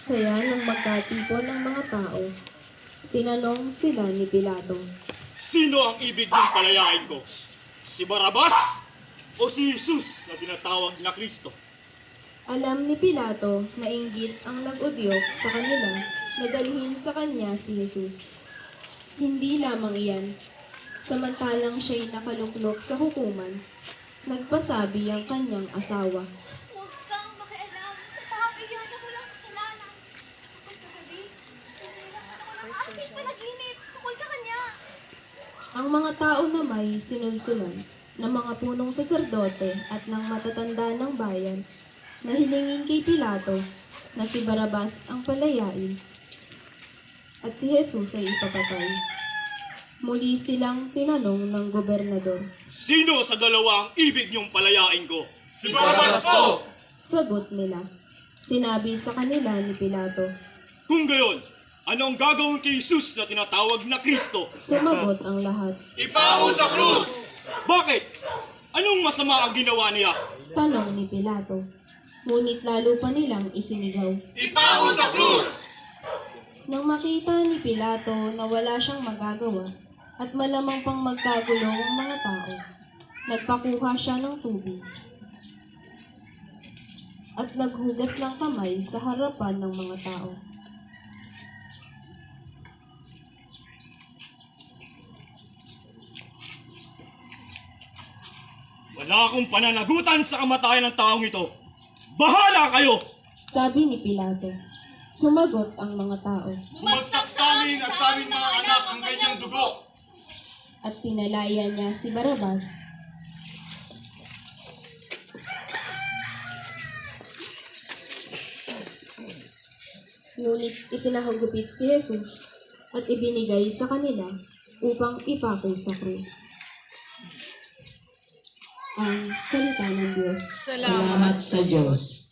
Kaya nang magkatipon ng mga tao, tinanong sila ni Pilato. Sino ang ibig niyong palayain ko? Si Barabas o si Jesus na tinatawag na Kristo? Alam ni Pilato na inggit ang nag-udyok sa kanila na dalhin sa kanya si Jesus. Hindi lamang iyan, samantalang siya'y nakaluklok sa hukuman, nagpasabi ang kanyang asawa. Huwag kang makialam sa tao iyan na walang kasalanan. Sapagkat kagabi, nilakad ako ng aking panaginip tungkol sa kanya. Ang mga tao na may sinulsulan ng mga punong saserdote at ng matatanda ng bayan na hilingin kay Pilato na si Barabas ang palayain at si Jesus ay ipapatay. Muli silang tinanong ng gobernador. Sino sa dalawa ang ibig niyong palayain ko? Si Barabas po! Sagot nila. Sinabi sa kanila ni Pilato. Kung gayon, anong gagawin kay Jesus na tinatawag na Kristo? Sumagot ang lahat. Ipako sa krus! Bakit? Anong masama ang ginawa niya? Tanong ni Pilato. Ngunit lalo pa nilang isinigaw. Ipako sa krus! Nang makita ni Pilato na wala siyang magagawa at malamang pang magkagulo ang mga tao, nagpakuha siya ng tubig at naghugas ng kamay sa harapan ng mga tao. Wala akong pananagutan sa kamatayan ng taong ito. Bahala kayo! Sabi ni Pilato. Sumagot ang mga tao Bumagsak sa amin at sa aming mga anak ang kanyang dugo! at pinalaya niya si Barabas. Ngunit ipinahagupit si Jesus at ibinigay sa kanila upang ipako sa krus. Ang salita ng Diyos. Salamat sa Diyos.